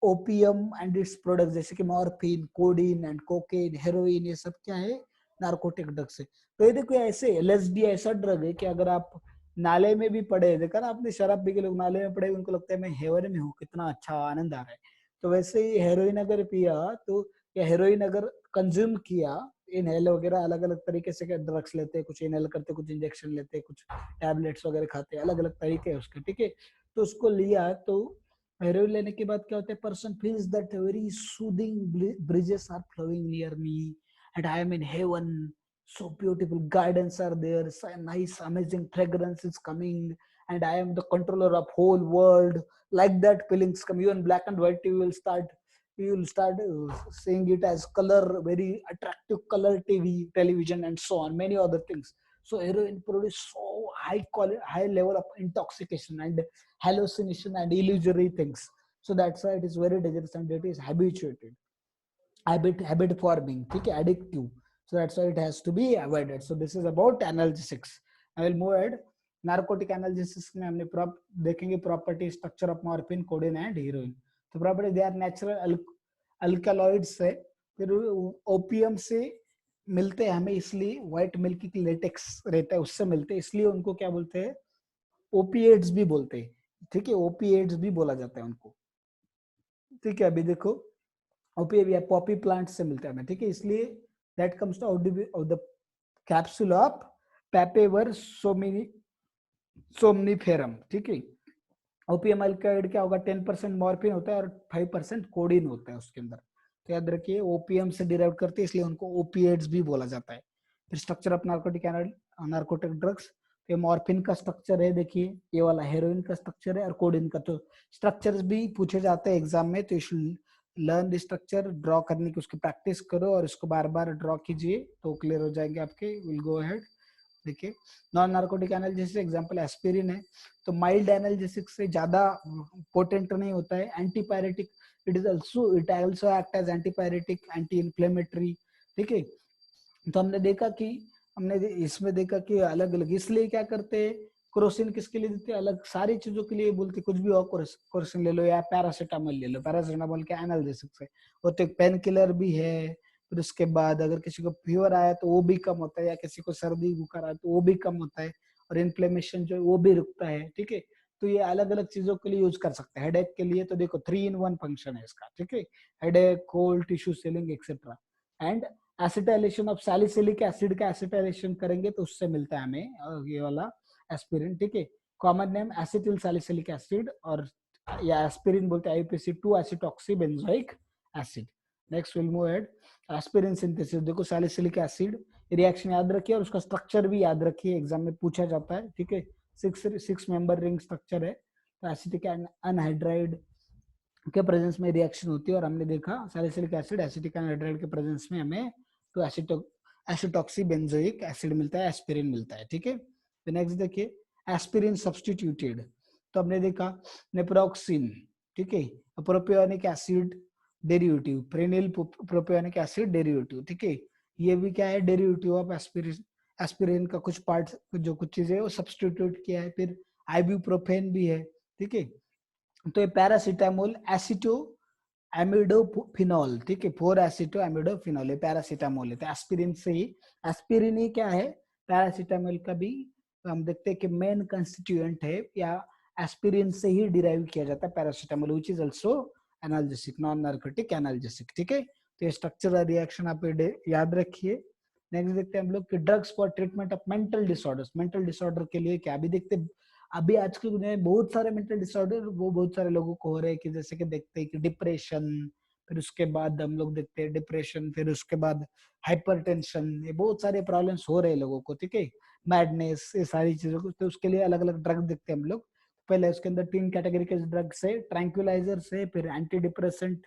ओपियम एंड इट्स प्रोडक्ट, जैसे कि morphine, codeine and cocaine, heroin, ये सब क्या है, नार्कोटिक ड्रग्स है। तो ये देखो ऐसे एलएसडी ऐसा ड्रग है कि अगर आप नाले में भी पड़े, देखा ना आपने, शराब पी के लोग नाले में पड़े, उनको लगता है मैं हेवन में हूँ, कितना अच्छा आनंद आ रहा है। तो वैसे ही हेरोइन अगर पिया तो, या हेरोइन अगर कंज्यूम किया, इनहेल वगैरह अलग अलग तरीके से ड्रग्स लेते हैं, कुछ इनहेल करते, कुछ इंजेक्शन लेते, कुछ टैबलेट्स वगैरह खाते, अलग अलग तरीके हैं उसके, ठीक है। तो उसको लिया तो हेरोइन लेने के बाद क्या होता है, person feels that very soothing breezes are flowing near me and I am in heaven, so beautiful gardens are there, so nice amazing fragrance is coming, and I am the controller of whole world, like that feelings come. Even black and white you will start seeing it as color, very attractive color TV television and so on, many other things. So heroin produce so high quality, high level of intoxication and hallucination and illusory things. So that's why it is very dangerous and it is habituated, habit forming, ठीक है, addictive. So that's why it has to be avoided. So this is about analgesics. I will move ahead. Narcotic analysis में हमने देखेंगे property structure of morphine, codeine and heroine. तो property, they are natural अल्कालॉइड्स है। फिर opium से मिलते हैं हमें, इसलिए व्हाइट मिल्क की लेटेक्स रहता है उससे मिलते हैं, इसलिए उनको क्या बोलते हैं, ओपिएट्स भी बोलते हैं, ठीक है, ओपिएट्स भी बोला जाता है उनको, ठीक है। अभी देखो ओपियम या पॉपी प्लांट से मिलता है हमें, ठीक है, इसलिए that comes out of the capsule of पेपेवर somniferum, ठीक है। ओपियम अल्काइड क्या होगा, 10% मॉर्फिन होता है और 5% कोडीन होता है उसके अंदर। तो याद रखिए ओपियम से डिराइव करते हैं, इसलिए उनको ओपिएट्स भी बोला जाता है। फिर स्ट्रक्चर ऑफ नार्कोटिक ड्रग्स, ये मॉर्फिन का स्ट्रक्चर है, देखिए ये वाला हेरोइन का स्ट्रक्चर है और कोडीन का। तो स्ट्रक्चर्स भी पूछे जाते हैं एग्जाम में, तो लर्न द स्ट्रक्चर, ड्रॉ करने की उसकी प्रैक्टिस करो और इसको बार बार ड्रॉ कीजिए तो क्लियर हो जाएंगे आपके। Will go ahead. देखिए non narcotic analgesic example aspirin है, तो माइल्ड एनाल्जेसिक से ज्यादा पोटेंट नहीं होता है, antipyretic, it also act as antipyretic, anti inflammatory, ठीक है। तो हमने इसमें देखा कि अलग अलग, इसलिए क्या करते हैं, क्रोसिन किसके लिए देते हैं, अलग सारी चीजों के लिए बोलते, कुछ भी हो क्रोसिन ले लो या पैरासीटामोल ले लो, पैरासीटामोल के एनाल्जेसिक है, वो तो एक पेन किलर भी है। फिर उसके बाद अगर किसी को फीवर आया तो वो भी कम होता है, या किसी को सर्दी बुखार आया तो वो भी कम होता है, और इन्फ्लेमेशन जो है वो भी रुकता है, ठीक है। तो ये अलग अलग चीजों के लिए यूज कर सकते हैं। हेडेक के लिए तो देखो 3 in 1 फंक्शन है इसका, ठीक है, headache, cold, tissue ceiling etcetera. And acetylation of salicylic acid का एसिटाइलेशन करेंगे तो उससे मिलता है हमें ये वाला एस्पिरिन, ठीक है। Common name acetyl salicylic acid, और या एस्पिरिन बोलते हैं, IUPAC 2 acetoxy benzoic acid. Next will move ahead. Aspirin synthesis, देखो सैलिसिलिक एसिड रिएक्शन याद रखिए और उसका स्ट्रक्चर भी याद रखिए, एग्जाम में पूछा जाता है, ठीक है। 6 मेंबर रिंग स्ट्रक्चर है, तो एसिटिक अनहाइड्राइड के प्रेजेंस में रिएक्शन होती है, और हमने देखा सैलिसिलिक एसिड एसिटिक एनहाइड्राइड के प्रेजेंस में हमें तो एसिटॉक्सी बेंजोइक एसिड मिलता है, एस्पिरिन मिलता है, ठीक है। तो नेक्स्ट देखिए एस्पिरिन सब्स्टिट्यूटेड, तो हमने देखा नेप्रोक्सिन, ठीक है, propionic acid derivative, phenyl propionic acid derivative, ठीक है। ये भी क्या है, डेरिवेटिव ऑफ एस्पिरिन, एस्पिरिन का कुछ पार्ट, जो कुछ चीजें वो सब्स्टिट्यूट किया है। फिर आइब्यूप्रोफेन भी है, ठीक है। तो ये पैरासीटामोल एसिटो एमिडोफिनॉल, ठीक है, 4 एसिटो एमिडोफिनॉल, ये पैरासीटामोल है। तो एस्पिरिन से ही, एस्पिरिन ही क्या है, पैरासीटामोल का भी हम देखते हैं कि मेन कंस्टिट्यूएंट है, या एस्पिरिन से ही डिराइव किया जाता है paracetamol, which is also analgesic, non narcotic analgesic, ठीक है। तो ये स्ट्रक्चरल रिएक्शन आप याद रखिए। नेक्स्ट देखते हैं हम लोग कि drugs for treatment of mental disorders, mental disorder के लिए क्या, अभी देखते हैं अभी आजकल दुनिया में बहुत सारे मेंटल डिसऑर्डर वो बहुत सारे लोगों को हो रहे हैं, कि जैसे कि देखते हैं कि डिप्रेशन, फिर उसके बाद हम लोग देखते हैं डिप्रेशन, फिर उसके बाद हाइपरटेंशन, ये बहुत सारे प्रॉब्लम्स हो रहे हैं लोगों को, ठीक है, मैडनेस, ये सारी चीजों को। तो उसके लिए अलग अलग ड्रग देखते हैं हम लोग। पहले उसके अंदर 3 कैटेगरी के ड्रग्स है, ट्रैंक्विलाइजर से, फिर एंटी डिप्रेसेंट,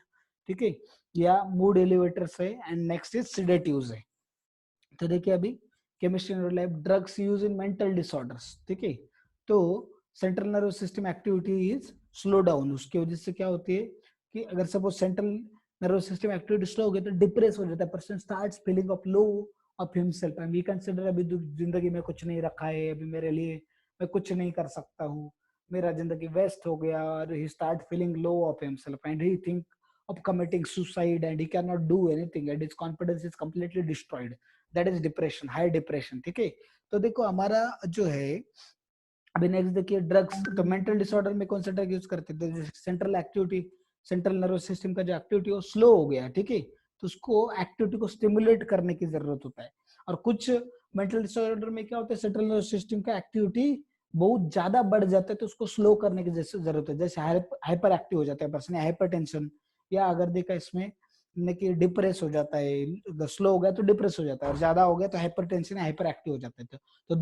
ठीक है, या मूड एलिवेटर से, एंड नेक्स्ट इज सिडेटिव्स है। तो देखिए अभी chemistry lab, drugs use in mental disorders, ठीक है। तो central nervous system activity is slow down, उसकी वजह से क्या होती है कि अगर suppose central nervous system activity slow हो गई तो डिप्रेस हो जाता है, person starts feeling of low of himself, and we consider अभी जिंदगी में कुछ नहीं रखा है, अभी मेरे लिए मैं कुछ नहीं कर सकता हूँ, मेरा जिंदगी वेस्ट हो गया, और he start feeling low of himself and he think of committing suicide, and he cannot do anything, and his confidence is completely destroyed. That is depression, high depression, ठीक है। तो देखो हमारा जो है अभी नेक्स्ट देखिए ड्रग्स, तो मेंटल डिसऑर्डर में कौन सा ड्रग यूज करते थे, central activity, central nervous system का जो एक्टिविटी वो स्लो हो गया, ठीक है, तो उसको एक्टिविटी को स्टिमुलेट करने की जरूरत होता है। और कुछ मेंटल डिसऑर्डर में क्या होता है, सेंट्रल नर्वस सिस्टम का एक्टिविटी बहुत ज्यादा बढ़ जाता है, तो उसको स्लो करने की जैसे जरूरत है, जैसे हाइपर एक्टिव हो जाता है पर्सन, हाइपर टेंशन, या अगर देखा इसमें कि डिप्रेस हो जाता है, अगर स्लो हो गया तो डिप्रेस हो जाता है, और ज्यादा हो गया तो हाइपर टेंशन, हाइपर एक्टिव हो जाता है। तो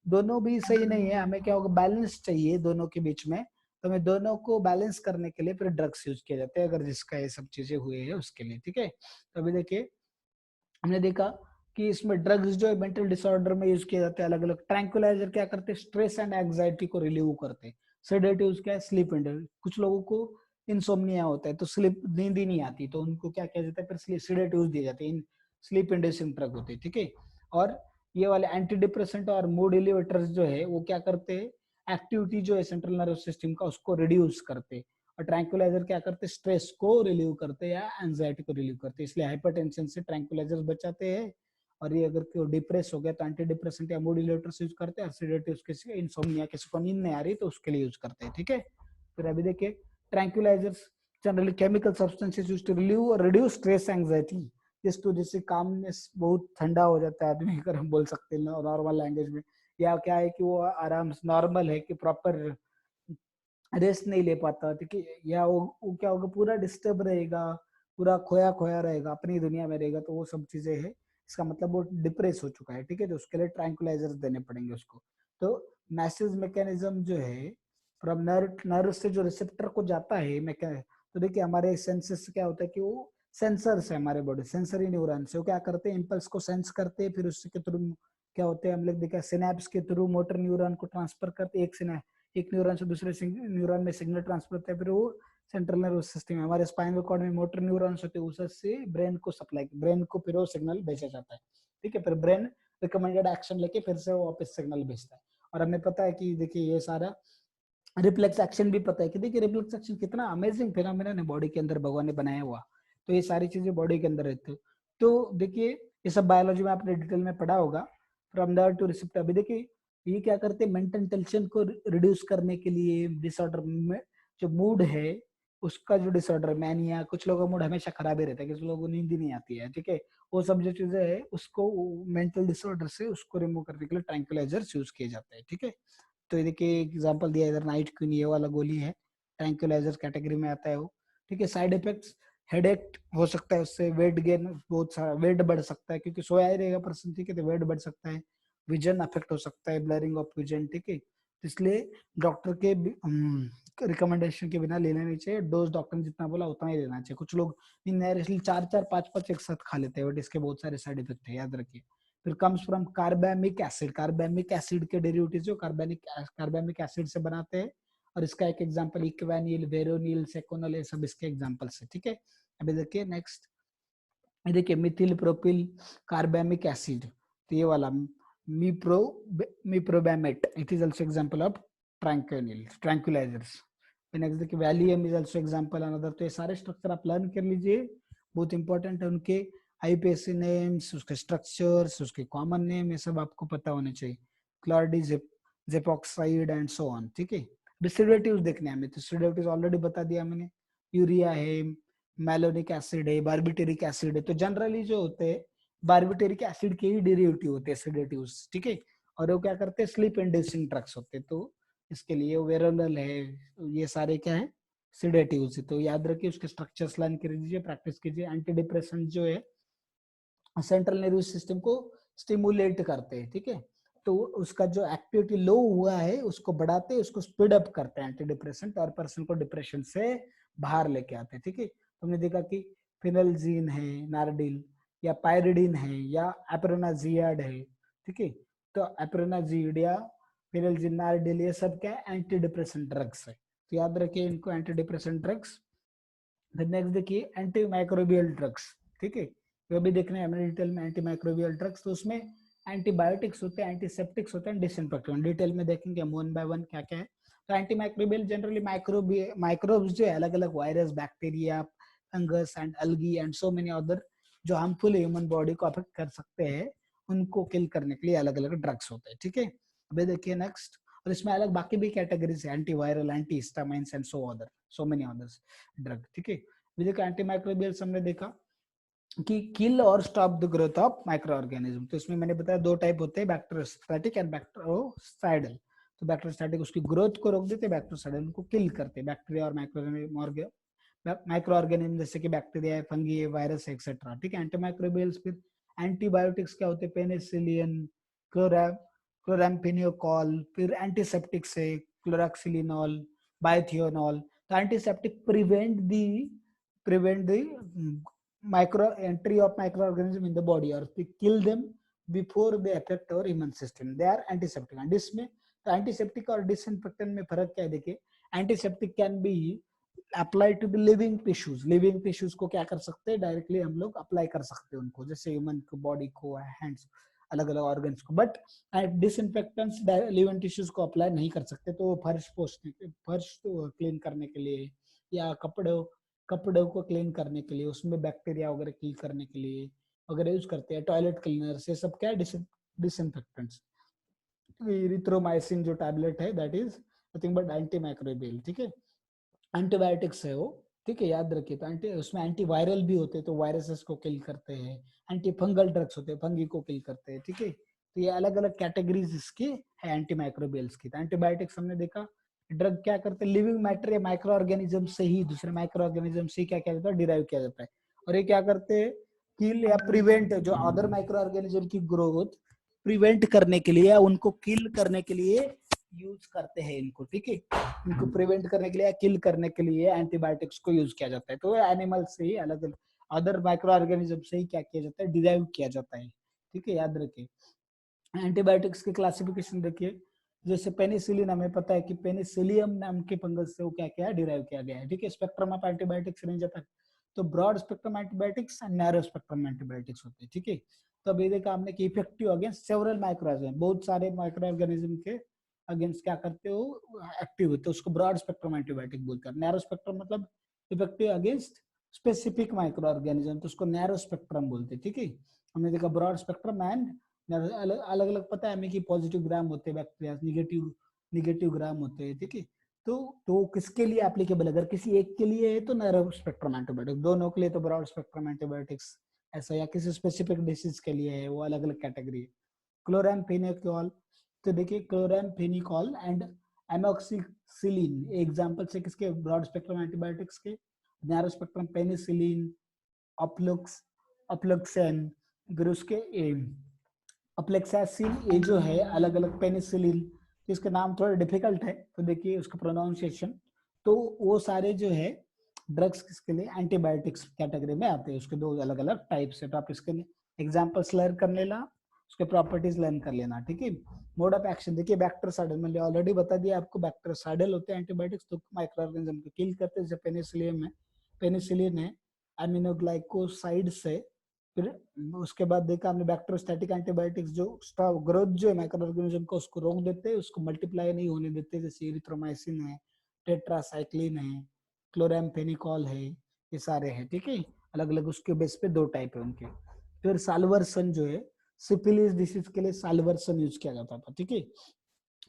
दोनों भी सही नहीं है, हमें क्या होगा, बैलेंस चाहिए दोनों के बीच में। तो हमें दोनों को बैलेंस करने के लिए फिर ड्रग्स यूज किए जाते हैं, अगर जिसका ये सब चीजें हुए हैं उसके लिए, ठीक है। तो अभी देखिए हमने देखा कि इसमें ड्रग्स जो है मेंटल डिसऑर्डर में यूज किए जाते हैं अलग अलग। ट्रैंकुलाइजर क्या करते हैं, स्ट्रेस एंड एंजाइटी को रिलीव करते हैं। सेडेटिव्स क्या है, स्लीप इंडल, कुछ लोगों को इंसोम्निया होता है तो स्लीप, नींद ही नहीं आती, तो उनको क्या किया जाता है, फिर सेडेटिव्स दिए जाते हैं, स्लीप इंड्यूसिंग ड्रग होते हैं, ठीक है। और ये वाले एंटी डिप्रेसेंट और मूड एलिवेटर्स जो है वो क्या करते हैं, एक्टिविटी जो है सेंट्रल नर्वस सिस्टम का उसको रिड्यूस करते हैं। और ट्रैंकुलाइजर क्या करते हैं, स्ट्रेस को रिलीव करते हैं या एंजाइटी को रिलीव करते हैं, इसलिए हाइपरटेंशन से ट्रैंकुलाइजर्स बचाते हैं। और ये अगर कोई डिप्रेस हो गया तो एंटी डिप्रेसेंट या मूड रिलेटर्स यूज करते हैं, सेडेटिव्स किसी इंसोम्निया, किसी को नींद नहीं आ रही तो उसके लिए यूज करते हैं, ठीक है। फिर अभी देखिए tranquillisers generally chemical substances used to relieve और रिड्यूस स्ट्रेस एंजाइटी, जैसे कामनेस, बहुत ठंडा हो जाता है आदमी, अगर हम बोल सकते हैं नॉर्मल लैंग्वेज में, या क्या है कि वो आराम से नॉर्मल है कि प्रॉपर रेस्ट नहीं ले पाता, ठीक है, या वो क्या होगा, पूरा डिस्टर्ब रहेगा, पूरा खोया खोया रहेगा, अपनी दुनिया में रहेगा, तो वो सब चीजें है, इसका मतलब वो डिप्रेस हो चुका है, ठीक है, तो उसके लिए ट्रैंकुलाइजर्स देने पड़ेंगे उसको। तो मैसेज मैकेनिज्म जो है फ्रॉम नर्व से जो रिसेप्टर को जाता है तो देखिए हमारे सेंसेस क्या होता है कि वो सेंसर्स है, हमारे बॉडी सेंसरी न्यूरॉन से वो क्या करते हैं, इम्पल्स को सेंस करते हैं, फिर उसके थ्रू क्या होते हैं, हम लोग देखा सिनेप्स के थ्रू मोटर न्यूरॉन को ट्रांसफर करते, एक न्यूरॉन से दूसरे न्यूरॉन में सिग्नल ट्रांसफर होता है, फिर वो सेंट्रल नर्वस सिस्टम में, हमारे स्पाइनल कॉर्ड में मोटर न्यूरॉन्स होते हैं, उससे ब्रेन को सप्लाई, ब्रेन को फिर वो सिग्नल भेजा जाता है, ठीक है, फिर ब्रेन रिकमेंडेड एक्शन लेके फिर से वो वापस सिग्नल भेजता है। और हमें पता है कि देखिए ये सारा रिफ्लेक्स एक्शन भी पता है कि देखिए रिफ्लेक्स एक्शन कितना अमेजिंग फिनोमेनन है बॉडी के अंदर भगवान ने बनाया हुआ, तो ये सारी चीजें बॉडी के अंदर रहती है। तो देखिए ये सब बायोलॉजी में आपने डिटेल में पढ़ा होगा। फ्रॉम नर्व टू रिसेप्टर, अभी देखिए ये क्या करते हैं, मेंटल टेंशन को रिड्यूस करने के लिए, डिसऑर्डर में जो मूड है उसका जो डिसऑर्डर मैनिया, कुछ लोगों का मूड हमेशा खराब ही रहता है, कुछ लोगों को नींद ही नहीं आती है, ठीक है, वो सब जो चीजें है उसको मेंटल डिसऑर्डर से उसको रिमूव करने के लिए ट्रैंकुलाइजर्स यूज किए जाते हैं, ठीक है। तो ये देखिए एग्जांपल दिया इधर, नाइट क्वीन ये वाला गोली है, ट्रैंकुलाइजर कैटेगरी में आता है वो, ठीक है। साइड इफेक्ट्स, हेडेक हो सकता है उससे, वेट गेन, बहुत सारा वेट बढ़ सकता है क्योंकि सोया ही रहेगा पर्सन, ठीक है, तो वेट बढ़ सकता है, विजन अफेक्ट हो सकता है, ब्लरिंग ऑफ विजन, ठीक है, तो इसलिए डॉक्टर के रिकमेंडेशन के बिना लेना नहीं चाहिए, डोज डॉक्टर ने जितना बोला उतना ही लेना चाहिए। कुछ लोग इसलिए 4-4 5-5 एक साथ खा लेते हैं, बट इसके बहुत सारे साइड इफेक्ट है, याद रखिए। फिर comes from carbamic acid, carbamic acid के डेरिवेटिव जो कार्बामिक एसिड से बनाते हैं, और इसका एक एग्जांपल इक्वेनिल, वेरोनिल, सेकोनल, ये सब इसके एग्जांपल्स है, ठीक है। अभी देखिए नेक्स्ट, देखिए मिथिल प्रोपिल कार्बामिक एसिड, तो ये वाला मीप्रो meprobamate, it is also example of tranquillisers. Next देखिए Valium is also example another. तो ये सारे स्ट्रक्चर आप लर्न कर लीजिए, बहुत इंपॉर्टेंट है, उनके आईपीएससी नेम्स, उसके स्ट्रक्चर्स, उसके कॉमन नेम, ये सब आपको पता होने चाहिए, क्लॉर्डी जेपोक्साइड एंड सो ऑन, ठीक है। डिस्ट्रीब्यूटिव्स देखने हमें, तो डिस्ट्रीब्यूटिव्स ऑलरेडी बता दिया मैंने, यूरिया है, मैलोनिक एसिड है, बार्बिटेरिक एसिड है, तो जनरली जो होते हैं बार्बिटेरिक एसिड के ही डेरिवेटिव होते हैं सेडेटिव्स, ठीक है, और वो क्या करते हैं, स्लीप इंड्यूसिंग ड्रग्स होते हैं, तो इसके लिए वेरोनल है, ये सारे क्या है, सेडेटिव्स है, तो याद रखिए उसके स्ट्रक्चर्स लर्न कर लीजिए, प्रैक्टिस कीजिए। एंटी डिप्रेसेंट जो है सेंट्रल नर्वस सिस्टम को स्टिमुलेट करते हैं, ठीक है, तो उसका जो एक्टिविटी लो हुआ है उसको बढ़ाते हैं, उसको स्पीड अप करते हैं एंटी डिप्रेसेंट, और पर्सन को डिप्रेशन से बाहर लेके आते हैं, ठीक है। तुमने देखा कि फिनलजीन है, नारडिल, या पायरिडीन है, या एप्रोनाजियाड है, ठीक है, तो एप्रोनाजिड या फिनलजीन, नारडिल, ये सब क्या है, एंटी डिप्रेसेंट ड्रग्स है, तो याद रखिए इनको, एंटी डिप्रेसेंट ड्रग्स। फिर नेक्स्ट देखिए एंटी माइक्रोबियल ड्रग्स, ठीक है, वो भी देखना है हमें डिटेल में, एंटी माइक्रोबियल ड्रग्स, तो उसमें एंटीबायोटिक्स होते हैं, एंटीसेप्टिक्स होते हैं, डिसइंफेक्टेंट, डिटेल में देखेंगे हम वन बाय वन क्या क्या है। तो एंटी माइक्रोबियल जनरली माइक्रोब्स जो है अलग अलग virus, bacteria, fungus and algae and so many other जो हार्मफुल ह्यूमन बॉडी को अफेक्ट कर सकते हैं, उनको किल करने के लिए अलग अलग ड्रग्स होते हैं, ठीक है। अभी देखिए नेक्स्ट, और इसमें अलग बाकी भी कैटेगरीज है, antiviral, anti histamines and so many others drug, ठीक है। देखो एंटी माइक्रोबियल्स हमने देखा कि किल और stop the growth of micro organism. तो इसमें मैंने बताया दो टाइप होते हैं, बैक्टीरियोस्टैटिक एंड बैक्टीरियोसाइडल। तो बैक्टीरियोस्टैटिक उसकी ग्रोथ को रोक देते, बैक्टीरियोसाइडल उनको किल करते, बैक्टीरिया और माइक्रो ऑर्गेनिज्म जैसे कि बैक्टीरिया है, फंगी है, वायरस है, एक्सेट्रा, ठीक है। एंटीमाइक्रोबियल्स फिर एंटीबायोटिक्स क्या होते हैं, पेनिसिलिन, क्लोराम्फेनिकोल, फिर एंटीसेप्टिक्स है क्लोराक्सिलिनॉल, बायोथियोनॉल। तो antiseptic prevent the micro entry of microorganism in the body or to kill them before they affect our immune system. They are antiseptic. And इसमें तो एंटीसेप्टिक और डिसइंफेक्टेंट में फर्क क्या है, देखिए antiseptic can be apply to the living tissues. Living tissues को क्या कर सकते हैं, डायरेक्टली हम लोग अप्लाई कर सकते हैं उनको, जैसे ह्यूमन को, बॉडी को, हैंड्स, अलग अलग ऑर्गन्स को। बट डिसइंफेक्टेंट्स लिविंग टिश्यूज को अप्लाई नहीं कर सकते। तो फर्श पोछने, फर्श क्लीन करने के लिए या कपड़ों को क्लीन करने के लिए, उसमें बैक्टीरिया वगैरह किल करने के लिए वगैरह यूज करते हैं। टॉयलेट क्लीनर से सब क्या है, डिसइंफेक्टेंट्स। इरिथ्रोमाइसिन जो टैबलेट है that is nothing but anti microbial, ठीक है। एंटीबायोटिक्स है वो, ठीक है, याद रखिए। तो उसमें एंटीवायरल भी होते हैं, तो वायरसेस को किल करते हैं। एंटी फंगल ड्रग्स होते हैं, फंगी को किल करते हैं, ठीक है। तो ये अलग अलग कैटेगरीज इसकी है एंटी माइक्रोबियल्स की। तो एंटीबायोटिक्स हमने देखा, ड्रग क्या करते हैं, लिविंग मैटर या माइक्रो ऑर्गेनिज्म से ही, दूसरे माइक्रो ऑर्गेनिज्म से क्या किया जाता है, डिराइव किया जाता है। और ये क्या करते हैं, किल या प्रिवेंट जो अदर माइक्रो ऑर्गेनिज्म की ग्रोथ प्रिवेंट करने के लिए या उनको किल करने के लिए यूज करते हैं इनको, ठीक है। इनको प्रिवेंट करने के लिए या किल करने के लिए एंटीबायोटिक्स को यूज किया जाता है। तो एनिमल से ही, अलग अलग अदर माइक्रो ऑर्गेनिज्म से ही क्या किया जाता है, डिराइव किया जाता है, ठीक है, याद रखिए। एंटीबायोटिक्स की क्लासिफिकेशन देखिए, जैसे पेनिसिलिन, हमें पता है कि पेनिसिलियम नाम के फंगस से वो क्या क्या है, डिराइव किया गया है, ठीक है। स्पेक्ट्रम ऑफ एंटीबायोटिक्स रेंज आता है, तो broad spectrum antibiotics and narrow spectrum antibiotics होते हैं, ठीक है। तो अभी देखा हमने कि effective against several micro organism, बहुत सारे माइक्रो ऑर्गेनिज्म के अगेंस्ट क्या करते हो, एक्टिव होते हैं, उसको ब्रॉड स्पेक्ट्रम एंटीबायोटिक बोलते हैं। नैरो स्पेक्ट्रम मतलब effective against specific micro organism, तो उसको नैरो स्पेक्ट्रम बोलते हैं, ठीक है। हमने देखा ब्रॉड स्पेक्ट्रम एंड अलग अलग पता है हमें कि पॉजिटिव ग्राम होते हैं बैक्टीरिया, निगेटिव ग्राम होते हैं, ठीक है। तो किसके लिए एप्लीकेबल, अगर किसी एक के लिए है तो नैरो स्पेक्ट्रम एंटीबायोटिक्स, दोनों के लिए तो ब्रॉड स्पेक्ट्रम एंटीबायोटिक्स ऐसा, या किसी स्पेसिफिक डिसीज के लिए है वो अलग अलग कैटेगरी है। क्लोराम्फेनिकोल, तो देखिए क्लोराम्फेनिकोल एंड एमोक्सिसिलिन एग्जांपल से किसके, ब्रॉड स्पेक्ट्रम एंटीबायोटिक्स के। नैरो स्पेक्ट्रम पेनिसिलिन, अपलुक्स अपलुक्सेन, फिर उसके अप्लेक्सासिन, ये जो है अलग अलग पेनिसिलिन, इसके नाम थोड़े डिफिकल्ट है तो देखिए उसका प्रोनाउंसिएशन। तो वो सारे जो है ड्रग्स किसके लिए, एंटीबायोटिक्स कैटेगरी में आते हैं। उसके दो अलग अलग टाइप्स है, तो आप इसके एग्जांपल्स लर्न कर लेना, उसके प्रॉपर्टीज लर्न कर लेना, ठीक है। मोड ऑफ एक्शन देखिए, बैक्टीरियोसाइडल, मैंने ऑलरेडी बता दिया आपको, बैक्टीरियोसाइडल होते हैं एंटीबायोटिक्स, तो माइक्रो ऑर्गेनिज्म को किल करते हैं, जैसे पेनिसिलिन है एमिनोग्लाइकोसाइड से। फिर उसके बाद देखा हमने बैक्टीरियोस्टैटिक एंटीबायोटिक्स, जो ग्रोथ जो है माइक्रो ऑर्गेनिज्म को उसको रोक देते हैं, उसको मल्टीप्लाई नहीं होने देते, जैसे इरिथ्रोमाइसिन है, टेट्रासाइक्लिन है, क्लोराम्फेनिकोल है, ये सारे हैं, ठीक है। अलग अलग उसके बेस पे दो टाइप है उनके। फिर साल्वर्सन जो है, सिफिलिस डिसीज के लिए साल्वर्सन यूज किया जाता था, ठीक है।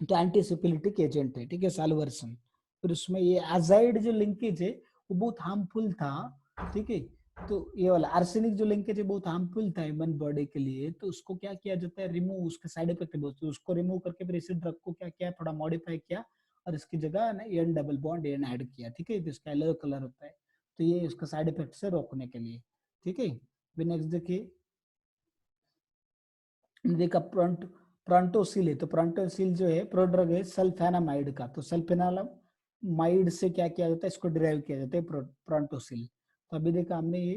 तो एंटीसिपिलिटिक एजेंट है, ठीक है, साल्वर्सन। फिर उसमें ये एजाइड जो लिंकेज है वो बहुत हार्मफुल था, ठीक है। तो ये वाला आर्सेनिक जो लिंकेज है बहुत हार्मफुल था ह्यूमन बॉडी के लिए, तो उसको क्या किया जाता है, रिमूव, उसके साइड इफेक्ट है बहुत, तो उसको रिमूव करके फिर इसी ड्रग को क्या किया, थोड़ा मॉडिफाई किया और इसकी जगह N double bond N add किया, ठीक है। तो इसका येलो कलर होता है, तो ये उसका साइड इफेक्ट से रोकने के लिए, ठीक है। फिर नेक्स्ट देखिए, देखा प्रोंटोसिल है, तो प्रोंटोसिल जो है प्रोड्रग है सल्फेनामाइड का, तो सल्फेनामाइड से क्या किया जाता है, इसको डिराइव किया जाता है प्रोंटोसिल। तो अभी देखा हमने ये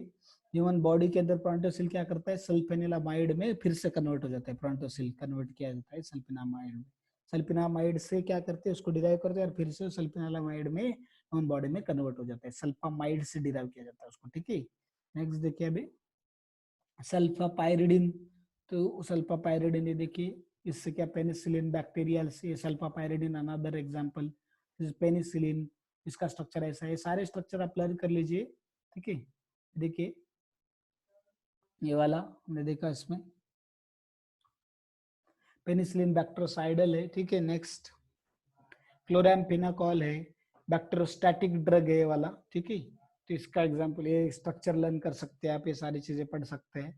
ह्यूमन बॉडी के अंदर प्रोंटोसिल क्या करता है, सल्फेनिलामाइड में फिर से कन्वर्ट हो जाता है, प्रोंटोसिल कन्वर्ट किया जाता है सल्फेनामाइड में। सल्फेनामाइड से क्या करते हैं, उसको डिराइव करते हैं और फिर से सल्फेनिलामाइड में ह्यूमन बॉडी में कन्वर्ट हो जाता है, सल्फामाइड से डिराइव किया जाता है उसको, ठीक है। नेक्स्ट देखिए अभी सल्फापाइरिडिन, तो सल्फापाइरिडिन ये देखिए, इससे क्या, पेनिसिलिन बैक्टीरियल से, सल्फापाइरिडिन अनदर एग्जांपल, पेनिसिलिन, इसका स्ट्रक्चर ऐसा है, सारे स्ट्रक्चर आप लर्न कर लीजिए, ठीक है। देखिए ये वाला हमने देखा, इसमें पेनिसिलिन बैक्टीरियोसाइडल है, ठीक है। नेक्स्ट क्लोरामफेनाकॉल है, बैक्टेरोस्टैटिक ड्रग है ये वाला, ठीक है। तो इसका एग्जांपल, ये स्ट्रक्चर लर्न कर सकते हैं आप, ये सारी चीजें पढ़ सकते हैं।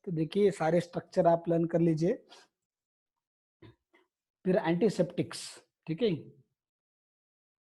तो देखिए सारे स्ट्रक्चर आप लर्न कर लीजिए। फिर एंटीसेप्टिक्स, ठीक है।